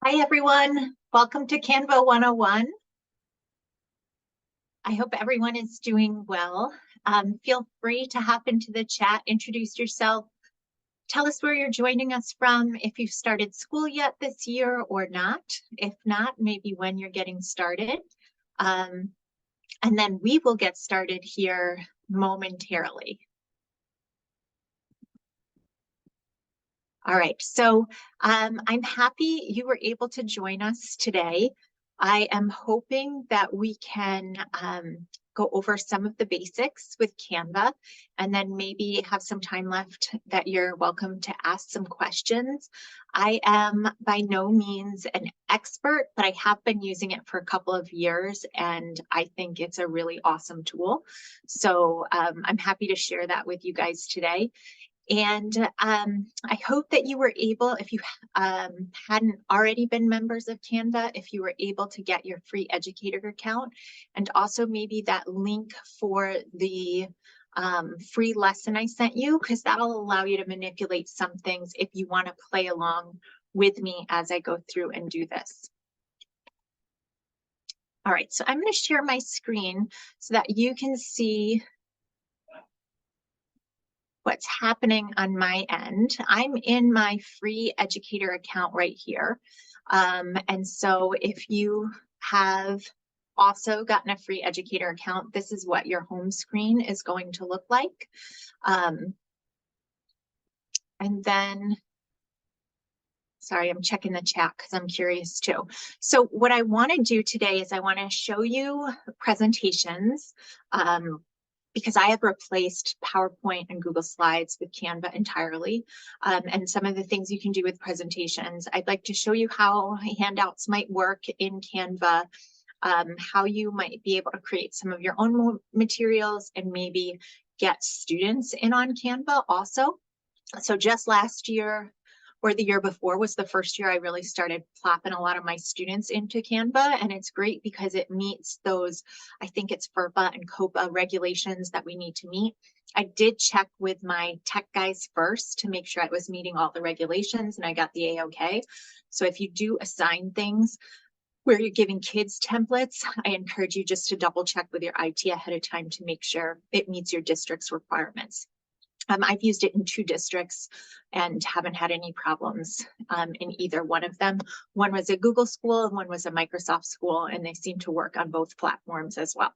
Hi, everyone. Welcome to Canva 101. I hope everyone is doing well. Feel free to hop into the chat, introduce yourself, tell us where you're joining us from, if you've started school yet this year or not. If not, maybe when you're getting started. And then we will get started here momentarily. All right, so I'm happy you were able to join us today. I am hoping that we can go over some of the basics with Canva and then maybe have some time left that you're welcome to ask some questions. I am by no means an expert, but I have been using it for a couple of years and I think it's a really awesome tool. So I'm happy to share that with you guys today. And I hope that you were able, if you hadn't already been members of Canva, if you were able to get your free educator account and also maybe that link for the free lesson I sent you, because that'll allow you to manipulate some things if you want to play along with me as I go through and do this. All right, so I'm going to share my screen so that you can see what's happening on my end. I'm in my free educator account right here. And so if you have also gotten a free educator account, this is what your home screen is going to look like. And then, sorry, I'm checking the chat because I'm curious too. So what I want to do today is I want to show you presentations. Because I have replaced PowerPoint and Google Slides with Canva entirely. And some of the things you can do with presentations. I'd like to show you how handouts might work in Canva, how you might be able to create some of your own materials and maybe get students in on Canva also. So just last year, or the year before was the first year I really started plopping a lot of my students into Canva. And it's great because it meets those, I think it's FERPA and COPA regulations that we need to meet. I did check with my tech guys first to make sure I was meeting all the regulations and I got the A-OK. So if you do assign things where you're giving kids templates, I encourage you just to double check with your IT ahead of time to make sure it meets your district's requirements. I've used it in 2 districts and haven't had any problems in either one of them. One was a Google school and one was a Microsoft school, and they seem to work on both platforms as well.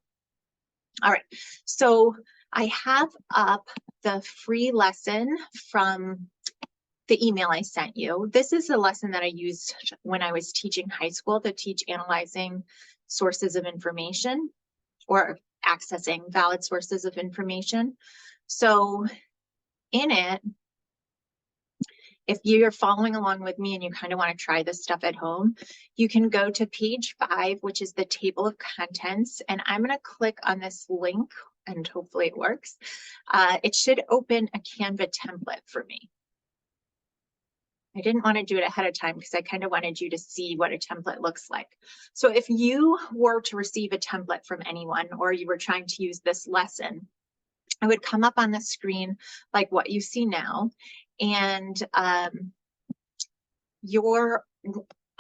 All right, so I have up the free lesson from the email I sent you. This is a lesson that I used when I was teaching high school to teach analyzing sources of information or accessing valid sources of information. So in it, if you're following along with me and you kind of want to try this stuff at home, you can go to page 5, which is the table of contents. And I'm going to click on this link and hopefully it works. It should open a Canva template for me. I didn't want to do it ahead of time because I kind of wanted you to see what a template looks like. So if you were to receive a template from anyone or you were trying to use this lesson, it would come up on the screen like what you see now. And I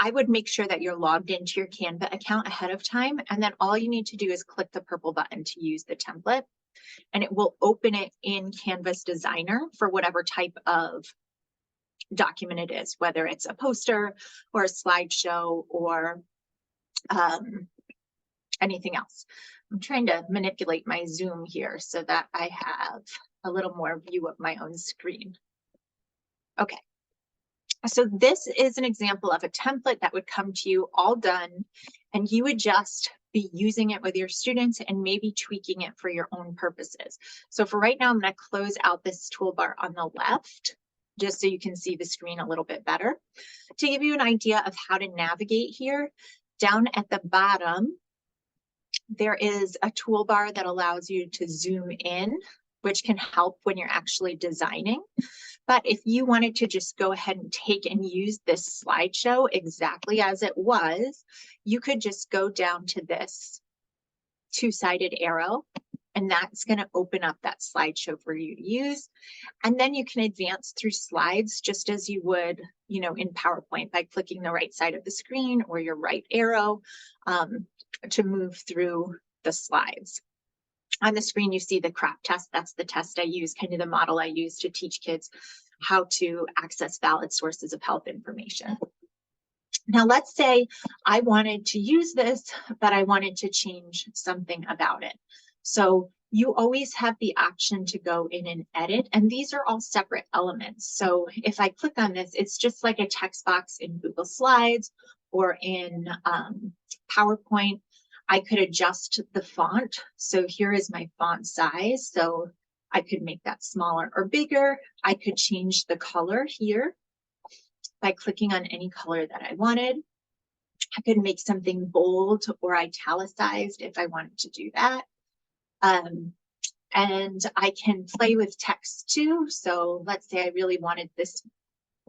would make sure that you're logged into your Canva account ahead of time. And then all you need to do is click the purple button to use the template. And it will open it in Canvas Designer for whatever type of document it is, whether it's a poster or a slideshow or anything else. I'm trying to manipulate my Zoom here so that I have a little more view of my own screen. Okay, so this is an example of a template that would come to you all done, and you would just be using it with your students and maybe tweaking it for your own purposes. So for right now, I'm going to close out this toolbar on the left, just so you can see the screen a little bit better. To give you an idea of how to navigate here, down at the bottom, there is a toolbar that allows you to zoom in, which can help when you're actually designing. But if you wanted to just go ahead and take and use this slideshow exactly as it was, you could just go down to this 2-sided arrow and that's going to open up that slideshow for you to use. And then you can advance through slides just as you would, you know, in PowerPoint by clicking the right side of the screen or your right arrow to move through the slides. On the screen, you see the CRAP test. That's the test I use, kind of the model I use to teach kids how to access valid sources of health information. Now, let's say I wanted to use this, but I wanted to change something about it. So you always have the option to go in and edit, and these are all separate elements. So if I click on this, it's just like a text box in Google Slides or in PowerPoint. I could adjust the font. So here is my font size. So I could make that smaller or bigger. I could change the color here by clicking on any color that I wanted. I could make something bold or italicized if I wanted to do that. And I can play with text too. So let's say I really wanted this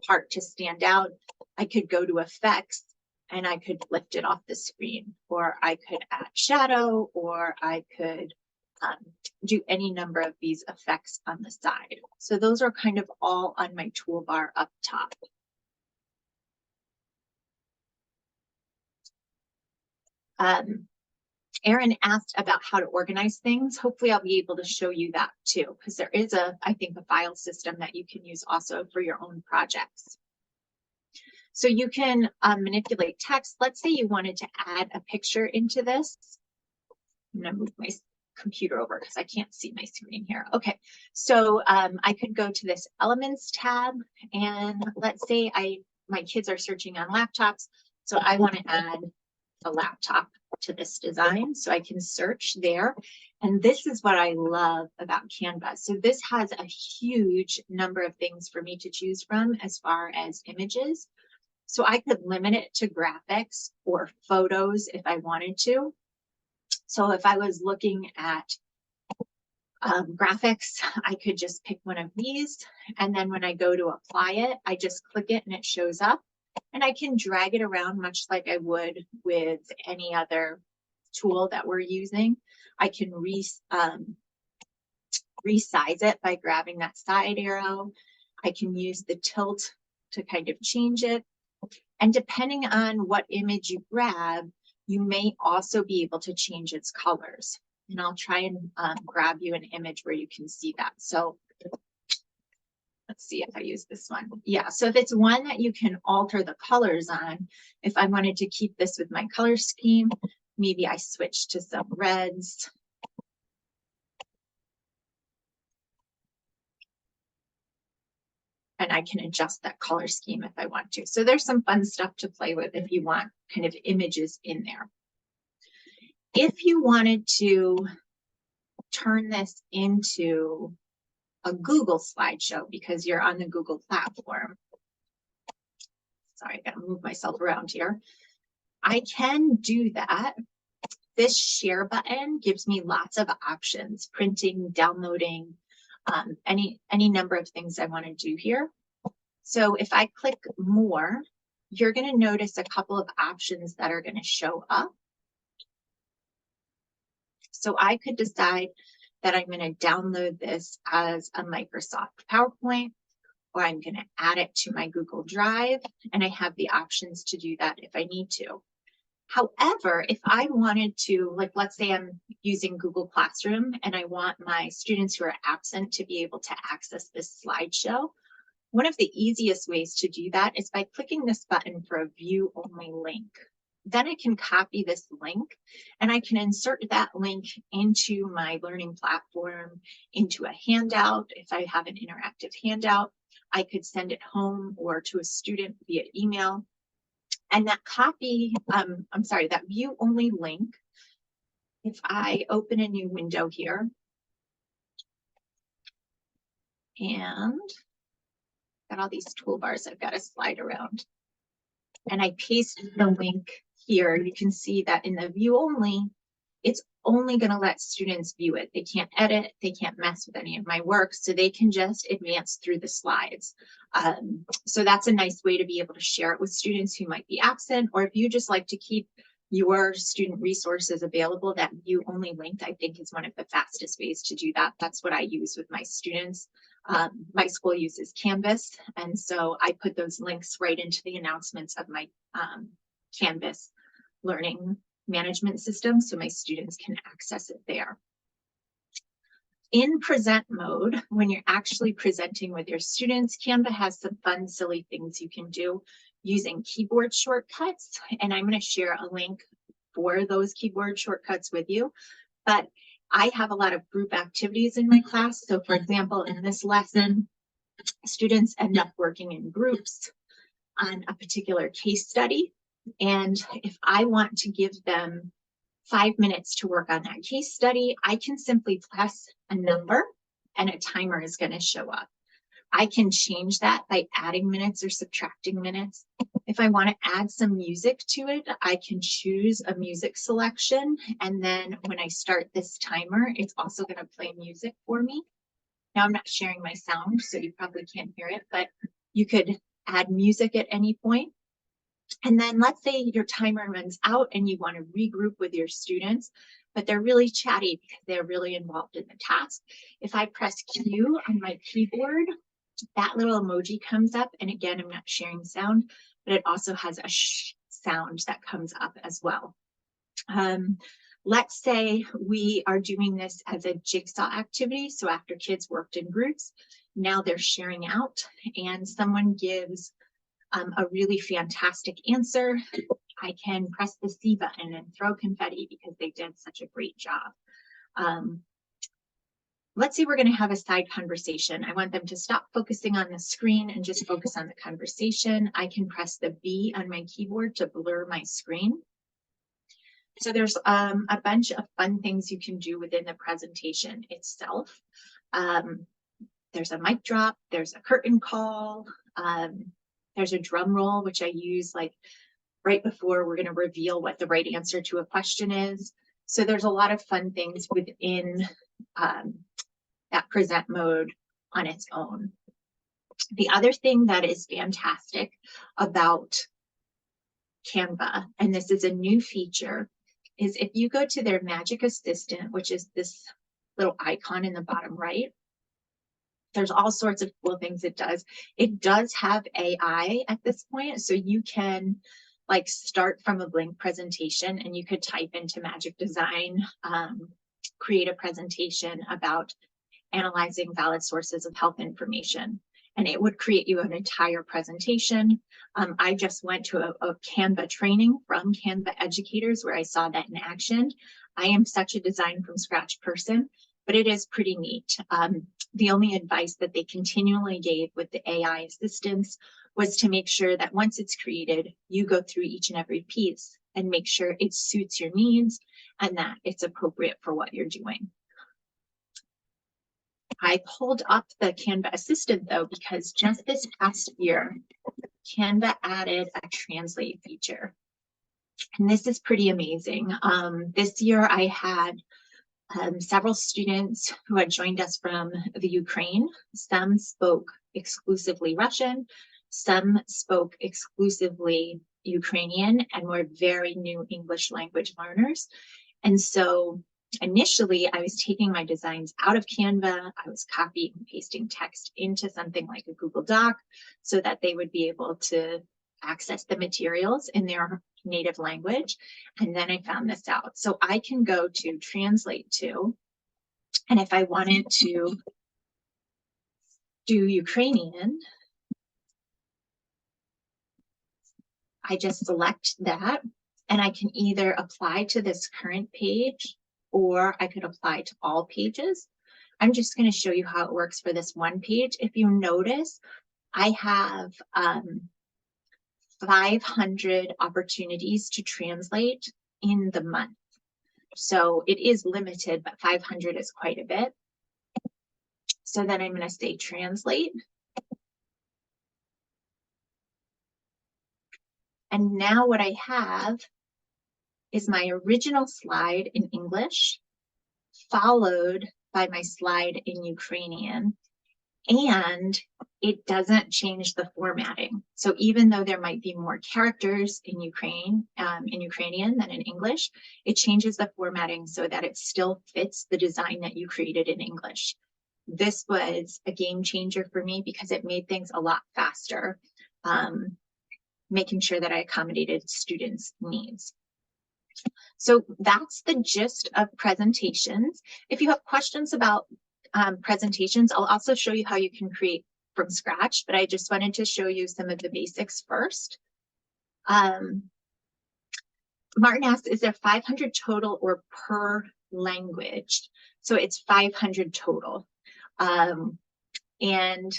part to stand out. I could go to effects and I could lift it off the screen, or I could add shadow, or I could do any number of these effects on the side. So those are kind of all on my toolbar up top. Erin asked about how to organize things. Hopefully I'll be able to show you that too, because there is I think a file system that you can use also for your own projects. So you can manipulate text. Let's say you wanted to add a picture into this. I'm gonna move my computer over because I can't see my screen here. Okay, so I could go to this Elements tab, and let's say my kids are searching on laptops, so I want to add a laptop to this design, so I can search there. And this is what I love about Canva. So this has a huge number of things for me to choose from as far as images. So I could limit it to graphics or photos if I wanted to. So if I was looking at graphics, I could just pick one of these. And then when I go to apply it, I just click it and it shows up. And I can drag it around much like I would with any other tool that we're using. I can resize it by grabbing that side arrow. I can use the tilt to kind of change it. And depending on what image you grab, you may also be able to change its colors. And I'll try and grab you an image where you can see that. So let's see if I use this one. Yeah, so if it's one that you can alter the colors on, if I wanted to keep this with my color scheme, maybe I switch to some reds. And I can adjust that color scheme if I want to. So there's some fun stuff to play with if you want kind of images in there. If you wanted to turn this into a Google slideshow because you're on the Google platform. Sorry, I gotta move myself around here. I can do that. This share button gives me lots of options, printing, downloading, any number of things I want to do here. So if I click more, you're going to notice a couple of options that are going to show up. So I could decide that I'm going to download this as a Microsoft PowerPoint, or I'm going to add it to my Google Drive, and I have the options to do that if I need to. However, if I wanted to, like, let's say I'm using Google Classroom and I want my students who are absent to be able to access this slideshow, one of the easiest ways to do that is by clicking this button for a view only link. Then I can copy this link and I can insert that link into my learning platform, into a handout. If I have an interactive handout, I could send it home or to a student via email. And that copy, that view only link, if I open a new window here and got all these toolbars I've got to slide around and I paste the link here, you can see that in the view only, it's only going to let students view it. They can't edit, they can't mess with any of my work, so they can just advance through the slides. So that's a nice way to be able to share it with students who might be absent, or if you just like to keep your student resources available. That view only link, I think, is one of the fastest ways to do that. That's what I use with my students. My school uses Canvas, and so I put those links right into the announcements of my Canvas learning management system, so my students can access it there. In present mode, when you're actually presenting with your students, Canva has some fun, silly things you can do using keyboard shortcuts, and I'm going to share a link for those keyboard shortcuts with you. But I have a lot of group activities in my class. So for example, in this lesson, students end up working in groups on a particular case study. And if I want to give them 5 minutes to work on that case study, I can simply press a number and a timer is going to show up. I can change that by adding minutes or subtracting minutes. If I want to add some music to it, I can choose a music selection. And then when I start this timer, it's also going to play music for me. Now I'm not sharing my sound, so you probably can't hear it, but you could add music at any point. And then let's say your timer runs out and you want to regroup with your students, but they're really chatty because they're really involved in the task. If I press Q on my keyboard, that little emoji comes up. And again, I'm not sharing sound, but it also has a shh sound that comes up as well. Let's say we are doing this as a jigsaw activity. So after kids worked in groups, now they're sharing out and someone gives a really fantastic answer. I can press the C button and throw confetti because they did such a great job. Let's say we're going to have a side conversation. I want them to stop focusing on the screen and just focus on the conversation. I can press the B on my keyboard to blur my screen. So there's a bunch of fun things you can do within the presentation itself. There's a mic drop, there's a curtain call, there's a drum roll, which I use like right before we're going to reveal what the right answer to a question is. So there's a lot of fun things within that present mode on its own. The other thing that is fantastic about Canva, and this is a new feature, is if you go to their Magic Assistant, which is this little icon in the bottom right, there's all sorts of cool things it does. It does have AI at this point, so you can like start from a blank presentation and you could type into Magic Design, create a presentation about analyzing valid sources of health information, and it would create you an entire presentation. I just went to a Canva training from Canva educators where I saw that in action. I am such a design from scratch person, but it is pretty neat. The only advice that they continually gave with the AI assistance was to make sure that once it's created, you go through each and every piece and make sure it suits your needs and that it's appropriate for what you're doing. I pulled up the Canva Assistant though, because just this past year, Canva added a translate feature. And this is pretty amazing. This year I had several students who had joined us from the Ukraine. Some spoke exclusively Russian, some spoke exclusively Ukrainian, and were very new English language learners. And so initially, I was taking my designs out of Canva. I was copying and pasting text into something like a Google Doc so that they would be able to access the materials in their native language. And then I found this out. So I can go to translate to, and if I wanted to do Ukrainian, I just select that and I can either apply to this current page or I could apply to all pages. I'm just going to show you how it works for this one page. If you notice, I have 500 opportunities to translate in the month. So it is limited, but 500 is quite a bit. So then I'm going to say translate. And now what I have is my original slide in English, followed by my slide in Ukrainian. And it doesn't change the formatting. So even though there might be more characters in Ukrainian than in English, it changes the formatting so that it still fits the design that you created in English. This was a game changer for me because it made things a lot faster, making sure that I accommodated students' needs. So that's the gist of presentations. If you have questions about presentations, I'll also show you how you can create from scratch, but I just wanted to show you some of the basics first. Martin asks, is there 500 total or per language? So it's 500 total. And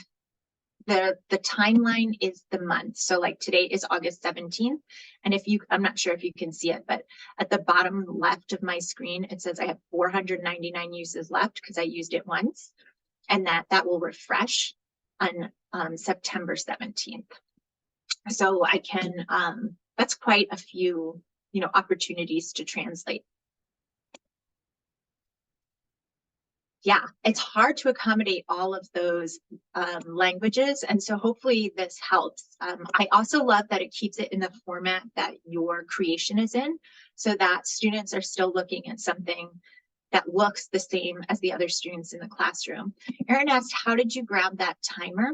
the timeline is the month. So like today is August 17th. And if you, I'm not sure if you can see it, but at the bottom left of my screen, it says I have 499 uses left because I used it once. And that will refresh on September 17th. So I can, that's quite a few, opportunities to translate. Yeah, it's hard to accommodate all of those languages. And so hopefully this helps. I also love that it keeps it in the format that your creation is in, so that students are still looking at something that looks the same as the other students in the classroom. Erin asked, how did you grab that timer?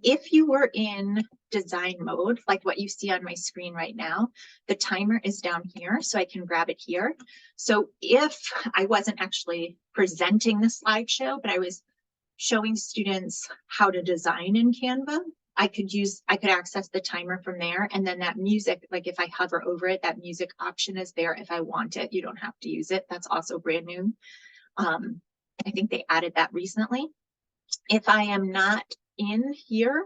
If you were in design mode, like what you see on my screen right now, the timer is down here, so I can grab it here. So if I wasn't actually presenting the slideshow, but I was showing students how to design in Canva, I could access the timer from there. And then that music, like if I hover over it, that music option is there if I want it. You don't have to use it. That's also brand new. I think they added that recently. If I am not in here,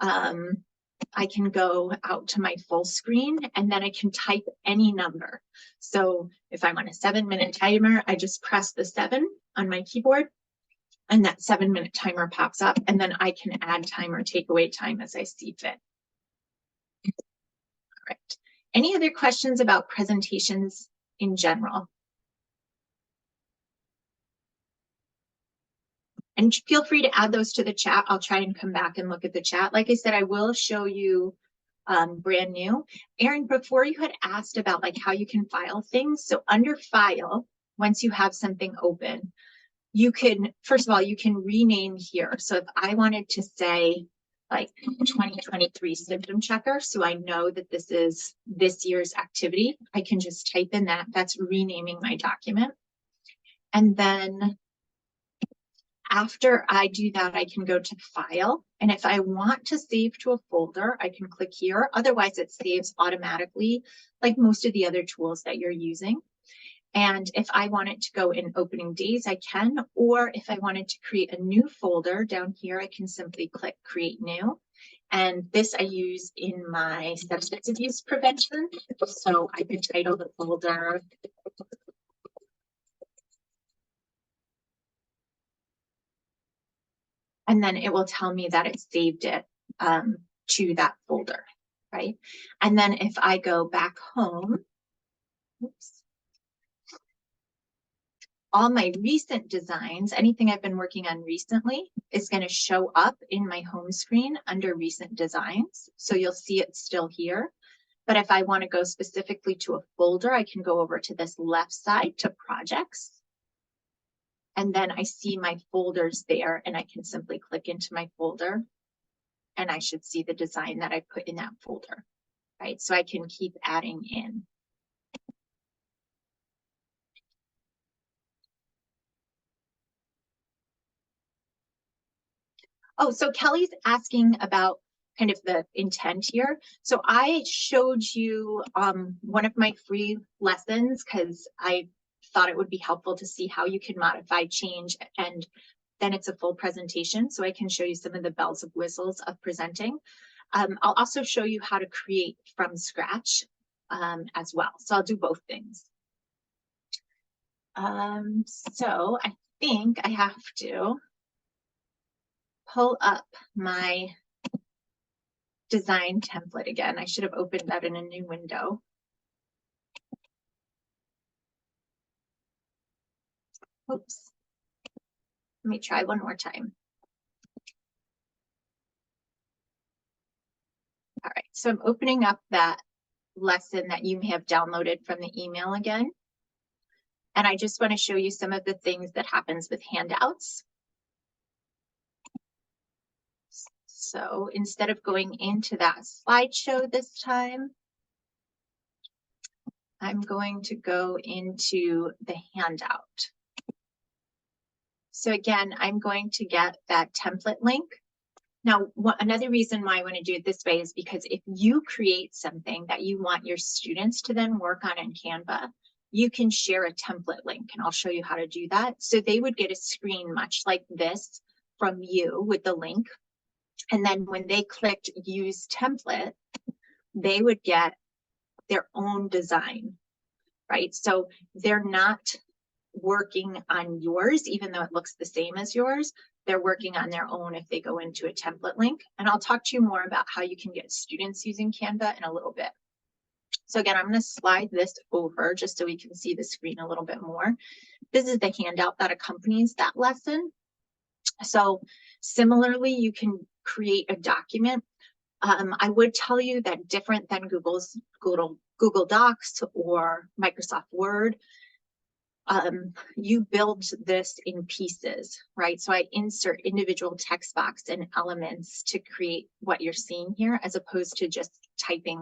I can go out to my full screen and then I can type any number. So if I'm on a 7-minute timer, I just press the 7 on my keyboard and that 7-minute timer pops up, and then I can add time or take away time as I see fit. All right. Any other questions about presentations in general? And feel free to add those to the chat. I'll try and come back and look at the chat. Like I said, I will show you brand new. Erin, before you had asked about like how you can file things. So under file, once you have something open, you can, first of all, you can rename here. So if I wanted to say like 2023 symptom checker, so I know that this is this year's activity, I can just type in that. That's renaming my document. And then after I do that, I can go to file. And if I want to save to a folder, I can click here. Otherwise, it saves automatically, like most of the other tools that you're using. And if I want it to go in opening days, I can. Or if I wanted to create a new folder down here, I can simply click create new. And this I use in my substance abuse prevention. So I could title the folder and then it will tell me that it saved it to that folder, right? And then if I go back home, oops, all my recent designs, anything I've been working on recently, is going to show up in my home screen under recent designs. So you'll see it still here. But if I want to go specifically to a folder, I can go over to this left side to projects. And then I see my folders there, and I can simply click into my folder and I should see the design that I put in that folder, right? So I can keep adding in. Oh, so Kelly's asking about kind of the intent here. So I showed you one of my free lessons because I thought it would be helpful to see how you can modify, change, and then it's a full presentation. So I can show you some of the bells and whistles of presenting. I'll also show you how to create from scratch as well. So I'll do both things. So I think I have to pull up my design template again. I should have opened that in a new window. Oops. Let me try one more time. All right, so I'm opening up that lesson that you may have downloaded from the email again. And I just want to show you some of the things that happens with handouts. So instead of going into that slideshow this time, I'm going to go into the handout. So again, I'm going to get that template link. Now, another reason why I want to do it this way is because if you create something that you want your students to then work on in Canva, you can share a template link, and I'll show you how to do that. So they would get a screen much like this from you with the link. And then when they clicked use template, they would get their own design, right? So they're not working on yours, even though it looks the same as yours. They're working on their own if they go into a template link. And I'll talk to you more about how you can get students using Canva in a little bit. So again, I'm going to slide this over just so we can see the screen a little bit more. This is the handout that accompanies that lesson. So similarly, you can create a document. I would tell you that different than Google Docs or Microsoft Word, you build this in pieces, right? So I insert individual text box and elements to create what you're seeing here, as opposed to just typing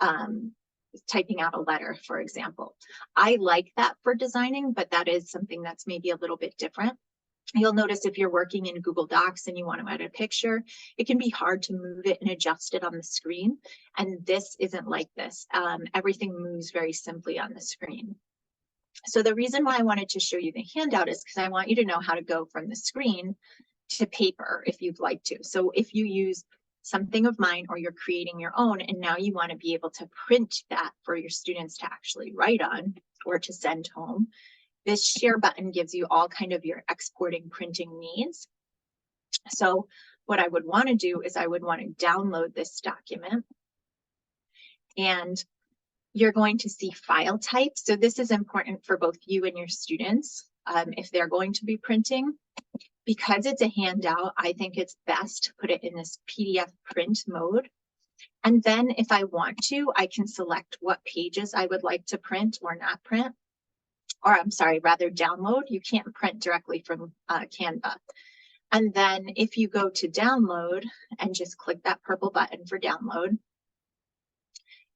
out a letter, for example. I like that for designing, but that is something that's maybe a little bit different. You'll notice if you're working in Google Docs and you want to add a picture, it can be hard to move it and adjust it on the screen. And this isn't like this. Everything moves very simply on the screen. So the reason why I wanted to show you the handout is because I want you to know how to go from the screen to paper if you'd like to. So if you use something of mine or you're creating your own and now you want to be able to print that for your students to actually write on or to send home, this share button gives you all kind of your exporting printing needs. So what I would want to do is I would want to download this document, and you're going to see file type. So this is important for both you and your students if they're going to be printing. Because it's a handout, I think it's best to put it in this PDF print mode. And then if I want to, I can select what pages I would like to print or not print. Or I'm sorry, rather download. You can't print directly from Canva. And then if you go to download and just click that purple button for download,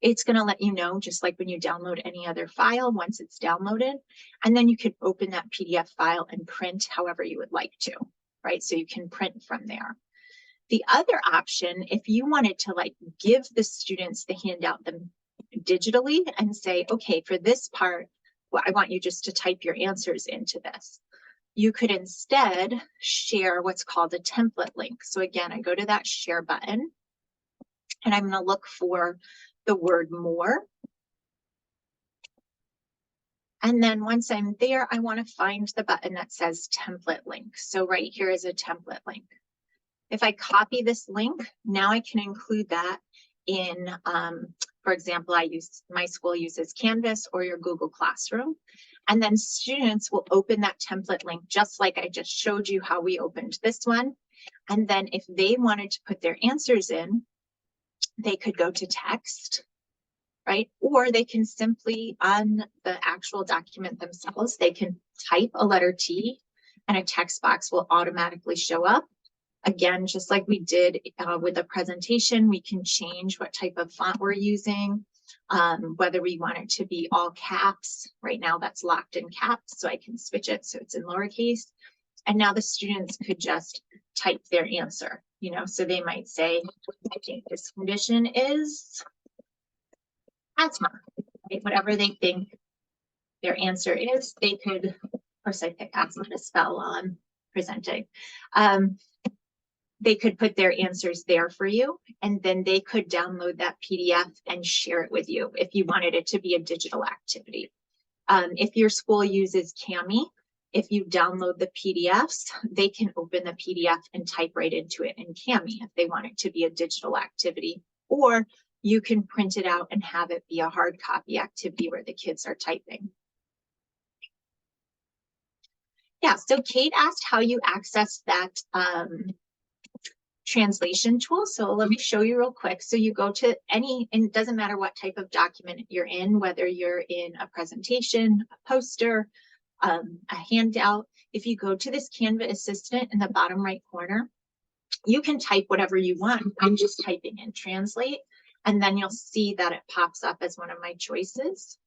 it's going to let you know, just like when you download any other file, once it's downloaded, and then you can open that PDF file and print however you would like to, right? So you can print from there. The other option, if you wanted to like give the students the handout them digitally and say, okay, for this part, well, I want you just to type your answers into this. You could instead share what's called a template link. So again, I go to that share button and I'm going to look for the word more. And then once I'm there, I want to find the button that says template link. So right here is a template link. If I copy this link, now I can include that in, for example, my school uses Canvas or your Google Classroom. And then students will open that template link just like I just showed you how we opened this one. And then if they wanted to put their answers in, they could go to text, right? Or they can simply, on the actual document themselves, they can type a letter T and a text box will automatically show up. Again, just like we did with the presentation, we can change what type of font we're using, whether we want it to be all caps. Right now that's locked in caps, so I can switch it so it's in lowercase. And now the students could just type their answer, so they might say, I think this condition is asthma, right? Whatever they think their answer is, they could, of course I pick asthma to spell while I'm presenting. They could put their answers there for you, and then they could download that PDF and share it with you if you wanted it to be a digital activity. If your school uses Kami, if you download the PDFs, they can open the PDF and type right into it in Kami if they want it to be a digital activity, or you can print it out and have it be a hard copy activity where the kids are typing. Yeah, so Kate asked how you access that translation tool. So let me show you real quick. So you go to any, and it doesn't matter what type of document you're in, whether you're in a presentation, a poster, a handout. If you go to this Canva Assistant in the bottom right corner, you can type whatever you want. I'm just typing in translate, and then you'll see that it pops up as one of my choices.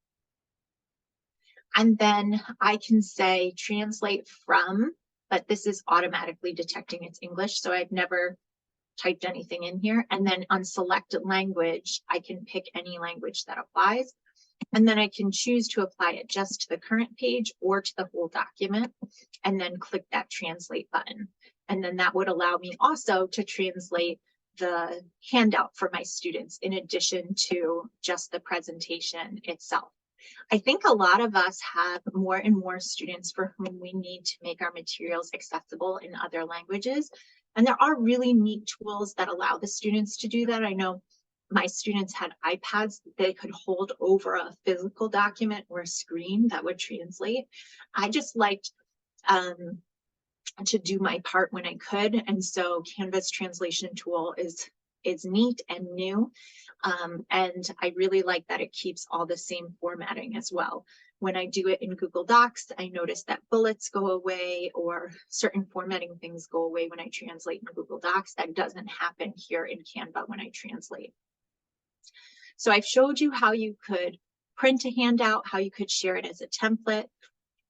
And then I can say translate from, but this is automatically detecting it's English, so I've never typed anything in here. And then on select language, I can pick any language that applies. And then I can choose to apply it just to the current page or to the whole document, and then click that translate button. And then that would allow me also to translate the handout for my students in addition to just the presentation itself. I think a lot of us have more and more students for whom we need to make our materials accessible in other languages. And there are really neat tools that allow the students to do that. I know my students had iPads that they could hold over a physical document or a screen that would translate. I just liked to do my part when I could. And so Canva's translation tool is neat and new. And I really like that it keeps all the same formatting as well. When I do it in Google Docs, I notice that bullets go away or certain formatting things go away when I translate in Google Docs. That doesn't happen here in Canva when I translate. So I've showed you how you could print a handout, how you could share it as a template.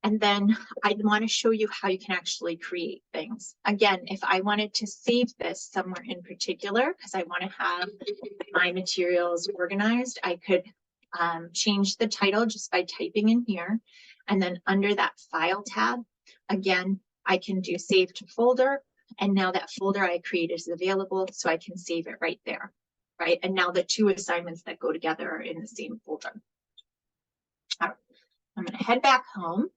And then I want to show you how you can actually create things. Again, if I wanted to save this somewhere in particular, because I want to have my materials organized, I could change the title just by typing in here. And then under that file tab, again, I can do save to folder. And now that folder I created is available, so I can save it right there, right? And now the two assignments that go together are in the same folder. All right, I'm going to head back home.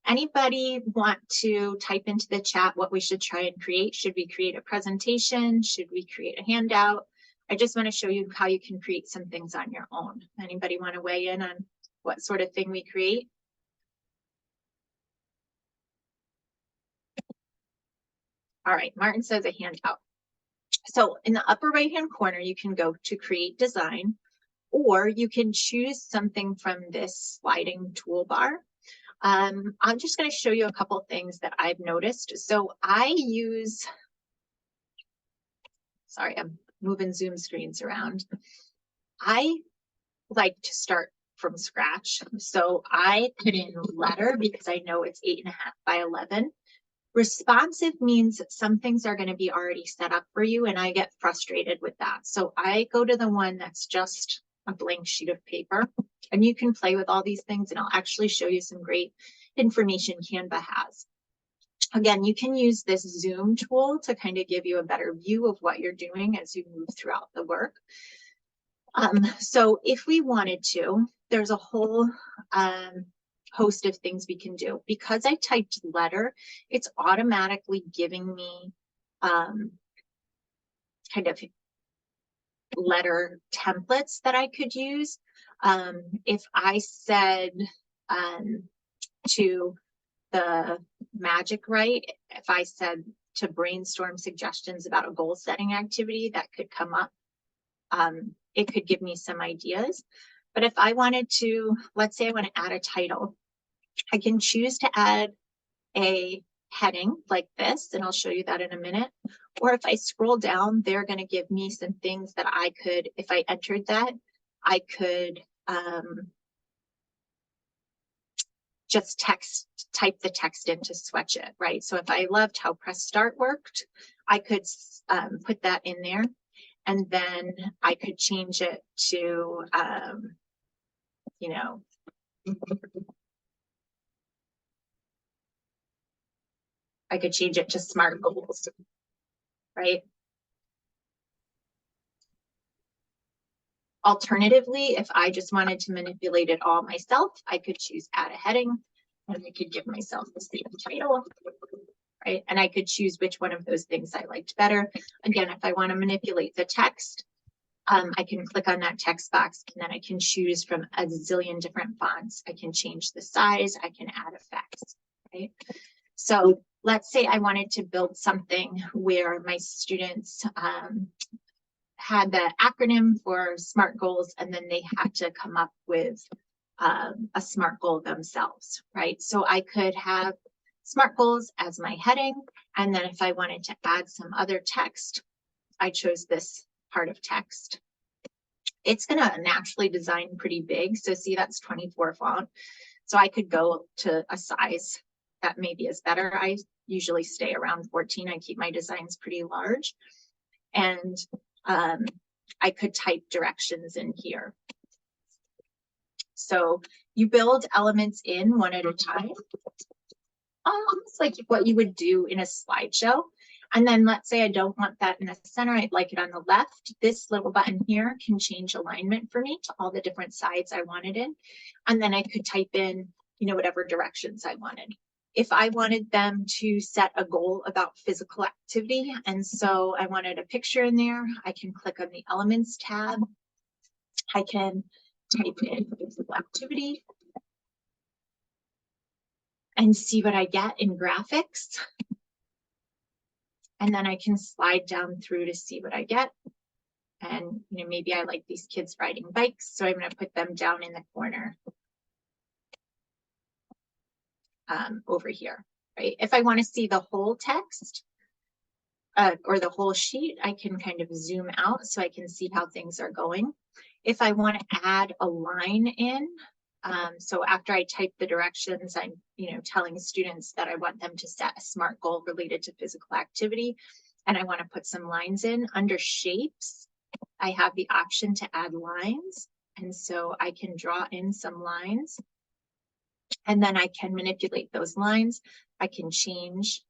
Anybody want to type into the chat what we should try and create? Should we create a presentation? Should we create a handout? I just want to show you how you can create some things on your own. Anybody want to weigh in on what sort of thing we create? All right, Martin says a handout. So in the upper right-hand corner, you can go to create design, or you can choose something from this sliding toolbar. I'm just going to show you a couple things that I've noticed. So I use, sorry, I'm moving Zoom screens around. I like to start from scratch. So I put in letter because I know it's 8.5 by 11. Responsive means some things are going to be already set up for you, and I get frustrated with that. So I go to the one that's just a blank sheet of paper, and you can play with all these things, and I'll actually show you some great information Canva has. Again, you can use this zoom tool to kind of give you a better view of what you're doing as you move throughout the work. So if we wanted to, there's a whole host of things we can do. Because I typed letter, it's automatically giving me kind of letter templates that I could use. If I said to the magic right, if I said to brainstorm suggestions about a goal setting activity, that could come up. It could give me some ideas. But if I wanted to, let's say I want to add a title, I can choose to add a heading like this, and I'll show you that in a minute. Or if I scroll down, they're going to give me some things that I could, if I entered that, I could just type the text in to switch it, right? So if I loved how press start worked, I could put that in there, and then I could change it to, you know, I could change it to SMART goals, right? Alternatively, if I just wanted to manipulate it all myself, I could choose add a heading, and I could give myself the same title, right? And I could choose which one of those things I liked better. Again, if I want to manipulate the text, I can click on that text box, and then I can choose from a zillion different fonts. I can change the size, I can add effects, right? So let's say I wanted to build something where my students had the acronym for SMART goals, and then they had to come up with a SMART goal themselves, right? So I could have SMART goals as my heading, and then if I wanted to add some other text, I chose this part of text. It's going to naturally design pretty big. So see, that's 24 font. So I could go to a size that maybe is better. I usually stay around 14. I keep my designs pretty large. And I could type directions in here. So you build elements in one at a time, almost like what you would do in a slideshow. And then let's say I don't want that in the center, I'd like it on the left. This little button here can change alignment for me to all the different sides I wanted in. And then I could type in, you know, whatever directions I wanted. If I wanted them to set a goal about physical activity, and so I wanted a picture in there, I can click on the Elements tab. I can type in physical activity and see what I get in graphics. And then I can slide down through to see what I get. And you know, maybe I like these kids riding bikes, so I'm going to put them down in the corner over here, right? If I want to see the whole text or the whole sheet, I can kind of zoom out so I can see how things are going. If I want to add a line in, so after I type the directions, I'm, you know, telling students that I want them to set a SMART goal related to physical activity, and I want to put some lines in. Under shapes, I have the option to add lines, and so I can draw in some lines, and then I can manipulate those lines. I can change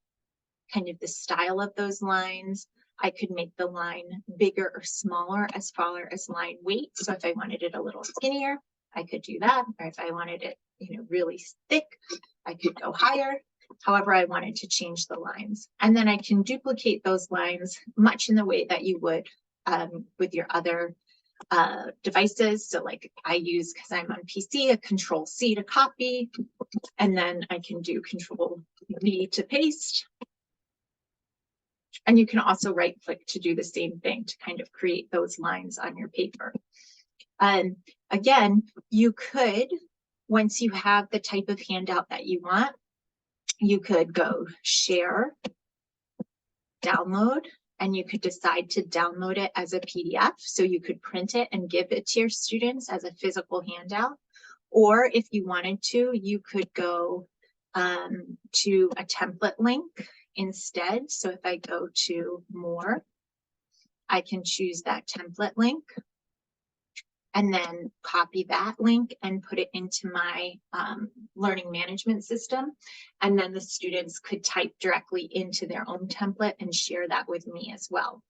kind of the style of those lines. I could make the line bigger or smaller as far as line weight. So if I wanted it a little skinnier, I could do that. Or if I wanted it, you know, really thick, I could go higher. However I wanted to change the lines. And then I can duplicate those lines much in the way that you would with your other devices. So like I use, because I'm on PC, a Control-C to copy, and then I can do Control-V to paste. And you can also right click to do the same thing to kind of create those lines on your paper. Again, you could, once you have the type of handout that you want, you could go share, download, and you could decide to download it as a PDF. So you could print it and give it to your students as a physical handout. Or if you wanted to, you could go to a template link instead. So if I go to more, I can choose that template link and then copy that link and put it into my learning management system. And then the students could type directly into their own template and share that with me as well.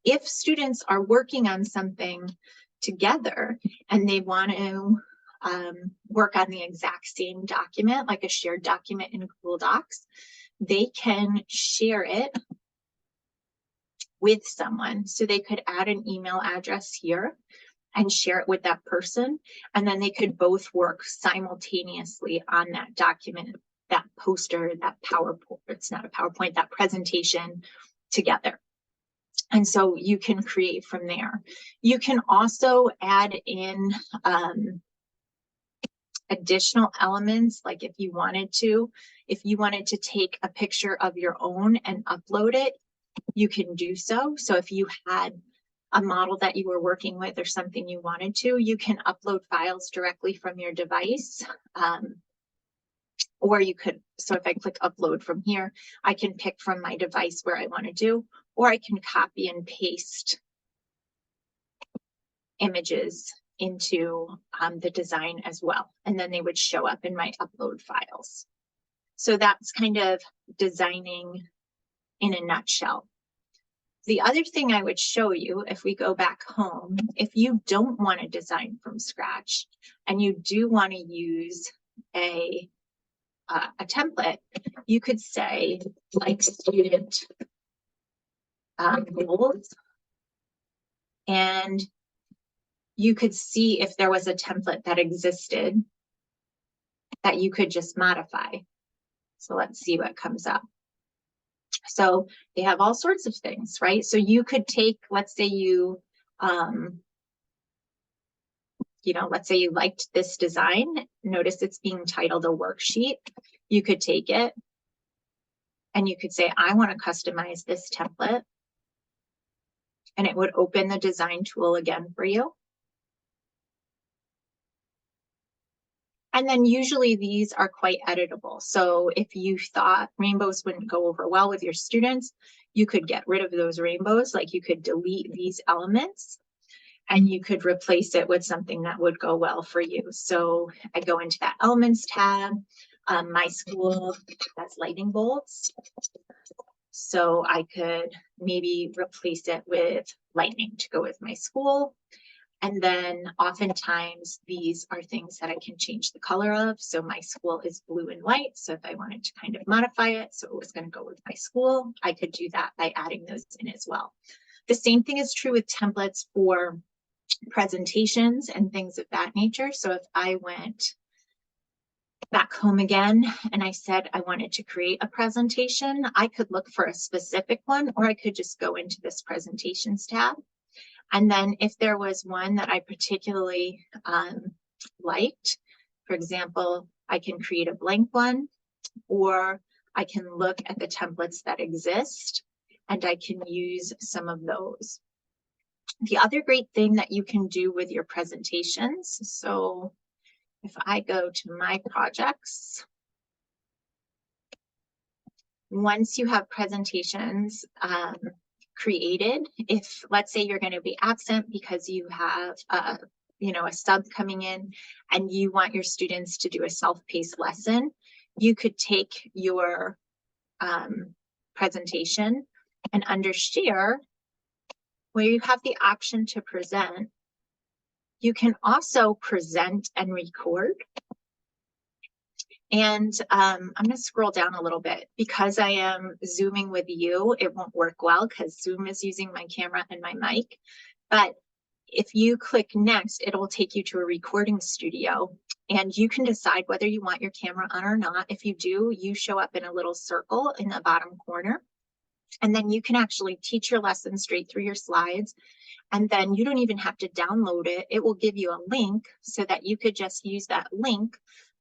If students are working on something together and they want to work on the exact same document, like a shared document in Google Docs, they can share it with someone. So they could add an email address here and share it with that person. And then they could both work simultaneously on that document, that poster, that PowerPoint, it's not a PowerPoint, that presentation together. And so you can create from there. You can also add in additional elements, like if you wanted to take a picture of your own and upload it, you can do so. So if you had a model that you were working with or something you wanted to, you can upload files directly from your device. Or you could, so if I click upload from here, I can pick from my device where I want to do, or I can copy and paste images into the design as well. And then they would show up in my upload files. So that's kind of designing in a nutshell. The other thing I would show you, if we go back home, if you don't want to design from scratch and you do want to use a template, you could say like student goals, and you could see if there was a template that existed that you could just modify. So let's see what comes up. So they have all sorts of things, right? So you could take, let's say you, let's say you liked this design. Notice it's being titled a worksheet. You could take it and you could say, I want to customize this template. And it would open the design tool again for you. And then usually these are quite editable. So if you thought rainbows wouldn't go over well with your students, you could get rid of those rainbows. Like you could delete these elements and you could replace it with something that would go well for you. So I go into that elements tab. My school has lightning bolts. So I could maybe replace it with lightning to go with my school. And then oftentimes these are things that I can change the color of. So my school is blue and white. So if I wanted to kind of modify it, so it was going to go with my school, I could do that by adding those in as well. The same thing is true with templates for presentations and things of that nature. So if I went back home again and I said I wanted to create a presentation, I could look for a specific one, or I could just go into this presentations tab. And then if there was one that I particularly liked, for example, I can create a blank one, or I can look at the templates that exist and I can use some of those. The other great thing that you can do with your presentations, so if I go to my projects, once you have presentations created, if let's say you're going to be absent because you have a sub coming in and you want your students to do a self-paced lesson, you could take your presentation and under share, where you have the option to present, you can also present and record. And I'm going to scroll down a little bit because I am Zooming with you. It won't work well because Zoom is using my camera and my mic. But if you click next, it'll take you to a recording studio and you can decide whether you want your camera on or not. If you do, you show up in a little circle in the bottom corner. And then you can actually teach your lesson straight through your slides. And then you don't even have to download it. It will give you a link so that you could just use that link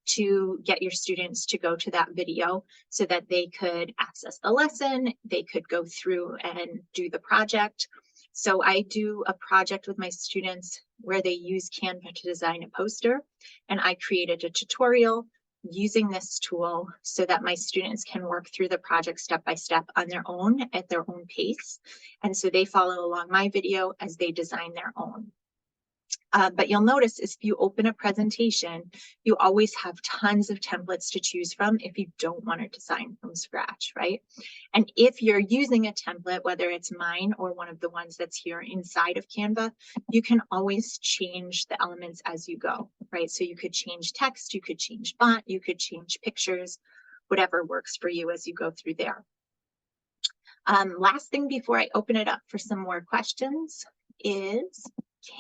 to get your students to go to that video so that they could access the lesson, they could go through and do the project. So I do a project with my students where they use Canva to design a poster, and I created a tutorial using this tool so that my students can work through the project step by step on their own at their own pace. And so they follow along my video as they design their own. But you'll notice if you open a presentation, you always have tons of templates to choose from if you don't want to design from scratch, right? And if you're using a template, whether it's mine or one of the ones that's here inside of Canva, you can always change the elements as you go, right? So you could change text, you could change font, you could change pictures, whatever works for you as you go through there. Last thing before I open it up for some more questions is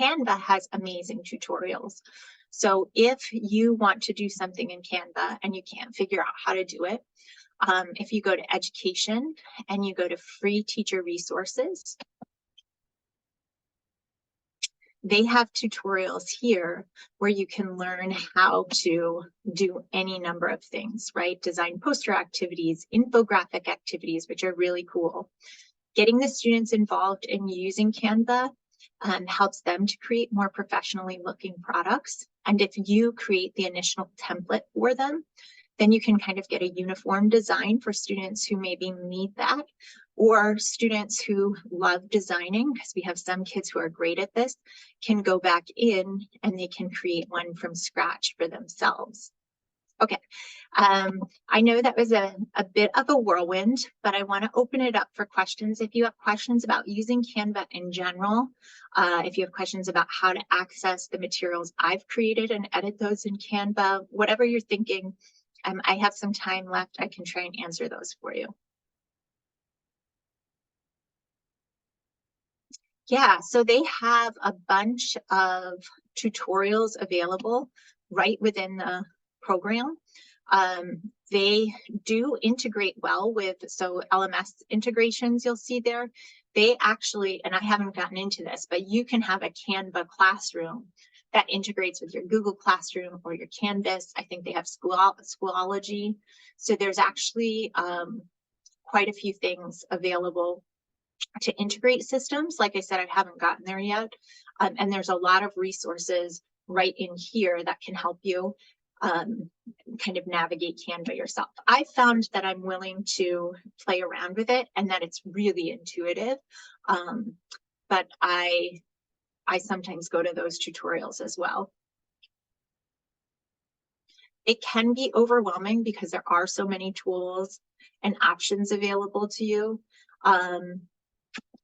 Canva has amazing tutorials. So if you want to do something in Canva and you can't figure out how to do it, if you go to education and you go to free teacher resources, they have tutorials here where you can learn how to do any number of things, right? Design poster activities, infographic activities, which are really cool. Getting the students involved in using Canva helps them to create more professionally looking products. And if you create the initial template for them, then you can kind of get a uniform design for students who maybe need that, or students who love designing, because we have some kids who are great at this, can go back in and they can create one from scratch for themselves. Okay, I know that was a bit of a whirlwind, but I want to open it up for questions. If you have questions about using Canva in general, if you have questions about how to access the materials I've created and edit those in Canva, whatever you're thinking, I have some time left. I can try and answer those for you. Yeah, so they have a bunch of tutorials available right within the program. They do integrate well with, so LMS integrations you'll see there. They actually, and I haven't gotten into this, but you can have a Canva classroom that integrates with your Google Classroom or your Canvas. I think they have Schoology. So there's actually quite a few things available to integrate systems. Like I said, I haven't gotten there yet. And there's a lot of resources right in here that can help you kind of navigate Canva yourself. I found that I'm willing to play around with it and that it's really intuitive. But I sometimes go to those tutorials as well. It can be overwhelming because there are so many tools and options available to you.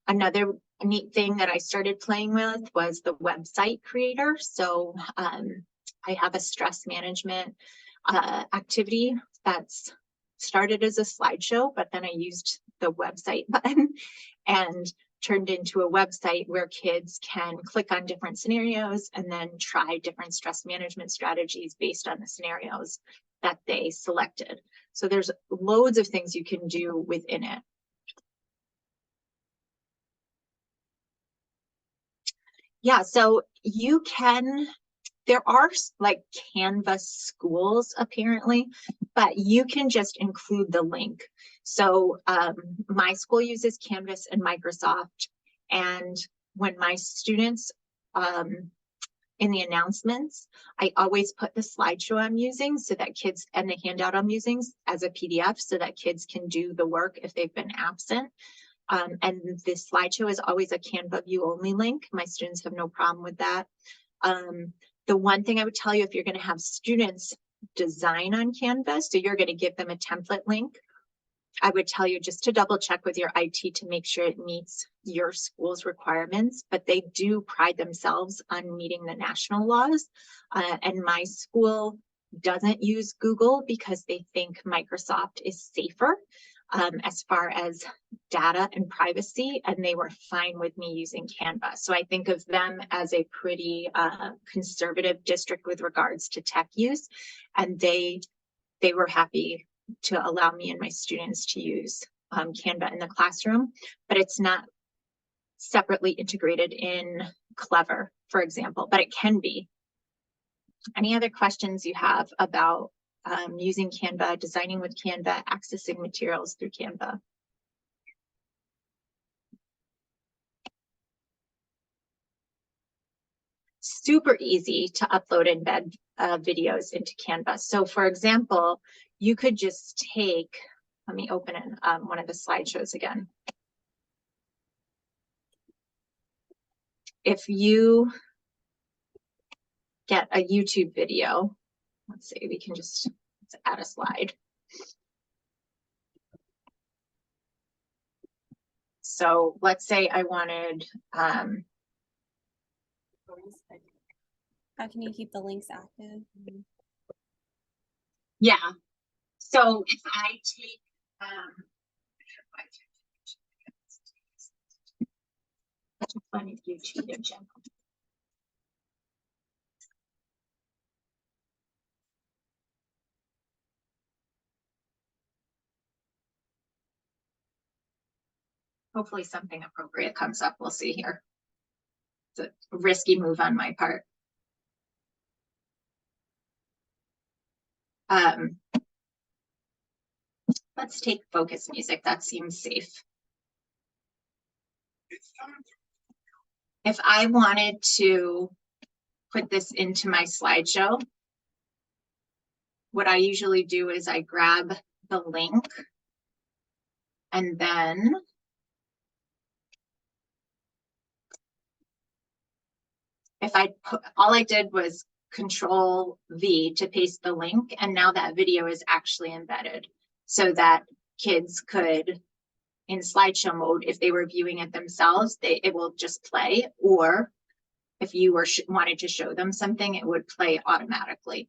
Another neat thing that I started playing with was the website creator. So I have a stress management activity that's started as a slideshow, but then I used the website button and turned into a website where kids can click on different scenarios and then try different stress management strategies based on the scenarios that they selected. So there's loads of things you can do within it. Yeah, so you can, there are like Canva schools apparently, but you can just include the link. So my school uses Canvas and Microsoft. And when my students in the announcements, I always put the slideshow I'm using so that kids, and the handout I'm using as a PDF so that kids can do the work if they've been absent. And this slideshow is always a Canva view only link. My students have no problem with that. The one thing I would tell you, if you're going to have students design on Canva, so you're going to give them a template link, I would tell you just to double check with your IT to make sure it meets your school's requirements, but they do pride themselves on meeting the national laws. And my school doesn't use Google because they think Microsoft is safer as far as data and privacy, and they were fine with me using Canva. So I think of them as a pretty conservative district with regards to tech use, and they were happy to allow me and my students to use Canva in the classroom, but it's not separately integrated in Clever, for example, but it can be. Any other questions you have about using Canva, designing with Canva, accessing materials through Canva? Super easy to upload and embed videos into Canva. So for example, you could just take, let me open it, one of the slideshows again. If you get a YouTube video, let's see, we can just add a slide. So let's say I wanted, how can you keep the links active? Yeah. So if I take, that's funny YouTube in general. Hopefully something appropriate comes up. We'll see here. It's a risky move on my part. Let's take focus music. That seems safe. If I wanted to put this into my slideshow, what I usually do is I grab the link and then if I put, all I did was Control V to paste the link, and now that video is actually embedded so that kids could, in slideshow mode, if they were viewing it themselves, it will just play, or if you were wanted to show them something, it would play automatically.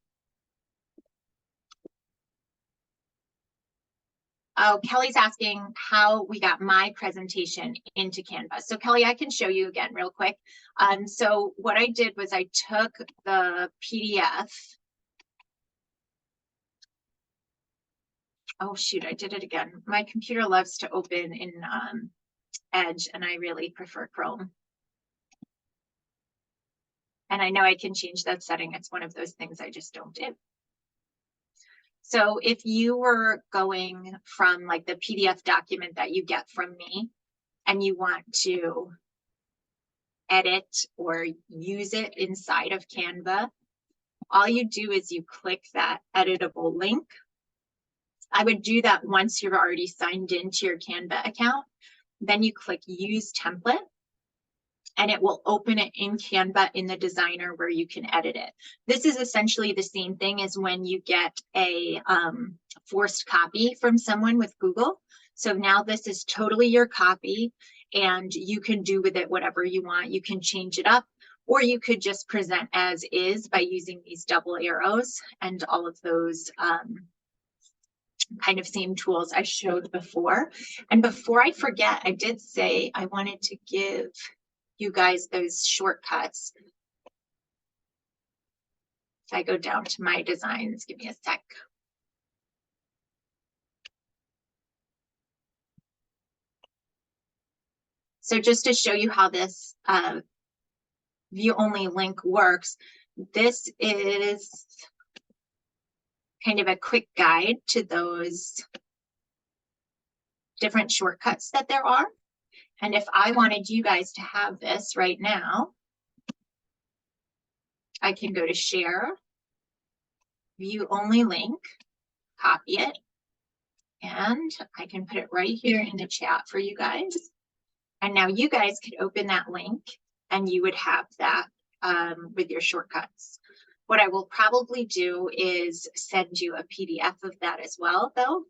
Oh, Kelly's asking how we got my presentation into Canva. So Kelly, I can show you again real quick. So what I did was I took the PDF Oh shoot, I did it again. My computer loves to open in Edge, and I really prefer Chrome. And I know I can change that setting. It's one of those things I just don't do. So if you were going from like the PDF document that you get from me and you want to edit or use it inside of Canva, all you do is you click that editable link. I would do that once you're already signed into your Canva account. Then you click Use Template, and it will open it in Canva in the designer where you can edit it. This is essentially the same thing as when you get a forced copy from someone with Google. So now this is totally your copy, and you can do with it whatever you want. You can change it up, or you could just present as is by using these double arrows and all of those kind of same tools I showed before. And before I forget, I did say I wanted to give you guys those shortcuts. If I go down to my designs, give me a sec. So just to show you how this view only link works, this is kind of a quick guide to those different shortcuts that there are. And if I wanted you guys to have this right now, I can go to share, view only link, copy it, and I can put it right here in the chat for you guys. And now you guys could open that link and you would have that with your shortcuts. What I will probably do is send you a PDF of that as well, though,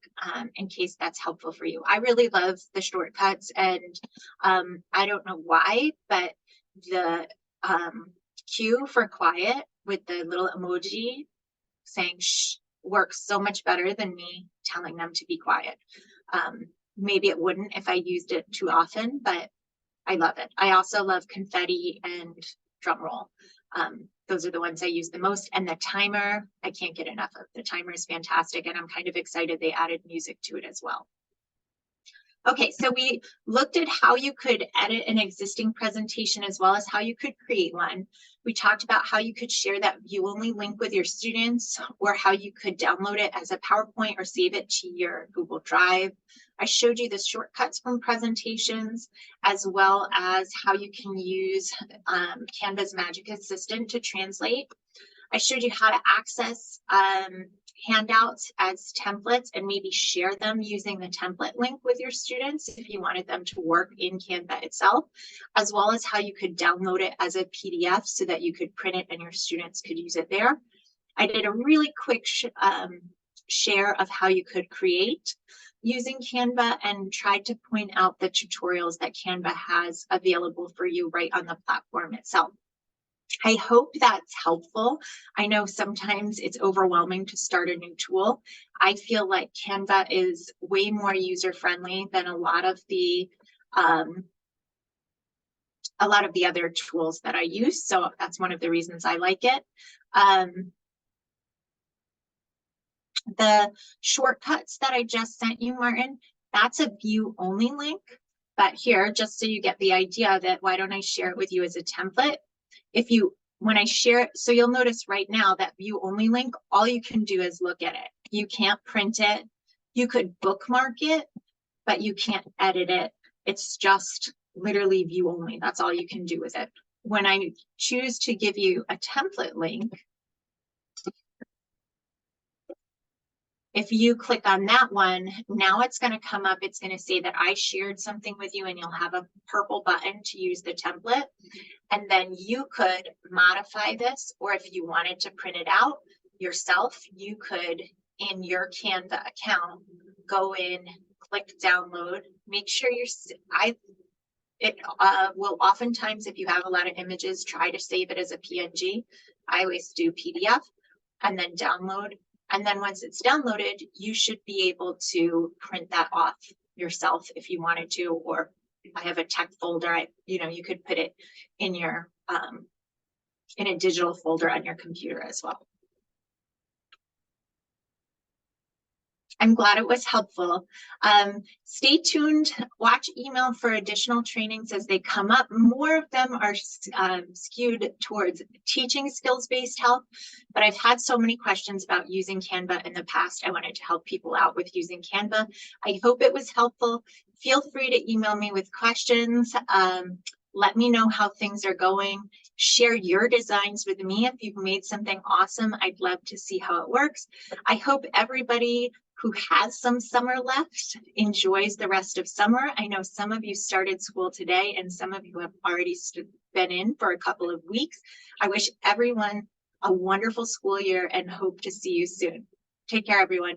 in case that's helpful for you. I really love the shortcuts, and I don't know why, but the cue for quiet with the little emoji saying shh works so much better than me telling them to be quiet. Maybe it wouldn't if I used it too often, but I love it. I also love confetti and drum roll. Those are the ones I use the most. And the timer, I can't get enough of. The timer is fantastic, and I'm kind of excited they added music to it as well. Okay, so we looked at how you could edit an existing presentation as well as how you could create one. We talked about how you could share that view only link with your students, or how you could download it as a PowerPoint or save it to your Google Drive. I showed you the shortcuts from presentations, as well as how you can use Canva's Magic Assistant to translate. I showed you how to access handouts as templates and maybe share them using the template link with your students if you wanted them to work in Canva itself, as well as how you could download it as a PDF so that you could print it and your students could use it there. I did a really quick share of how you could create using Canva and tried to point out the tutorials that Canva has available for you right on the platform itself. I hope that's helpful. I know sometimes it's overwhelming to start a new tool. I feel like Canva is way more user-friendly than a lot of the other tools that I use. So that's one of the reasons I like it. The shortcuts that I just sent you, Martin, that's a view only link. But here, just so you get the idea that why don't I share it with you as a template? When I share it, so you'll notice right now that view only link, all you can do is look at it. You can't print it. You could bookmark it, but you can't edit it. It's just literally view only. That's all you can do with it. When I choose to give you a template link, if you click on that one, now it's going to come up. It's going to say that I shared something with you, and you'll have a purple button to use the template. And then you could modify this, or if you wanted to print it out yourself, you could, in your Canva account, go in, click download, make sure it will oftentimes, if you have a lot of images, try to save it as a PNG. I always do PDF and then download. And then once it's downloaded, you should be able to print that off yourself if you wanted to, or I have a tech folder, you could put it in your, in a digital folder on your computer as well. I'm glad it was helpful. Stay tuned, watch email for additional trainings as they come up. More of them are skewed towards teaching skills-based help, but I've had so many questions about using Canva in the past. I wanted to help people out with using Canva. I hope it was helpful. Feel free to email me with questions. Let me know how things are going. Share your designs with me if you've made something awesome. I'd love to see how it works. I hope everybody who has some summer left enjoys the rest of summer. I know some of you started school today and some of you have already been in for a couple of weeks. I wish everyone a wonderful school year and hope to see you soon. Take care, everyone.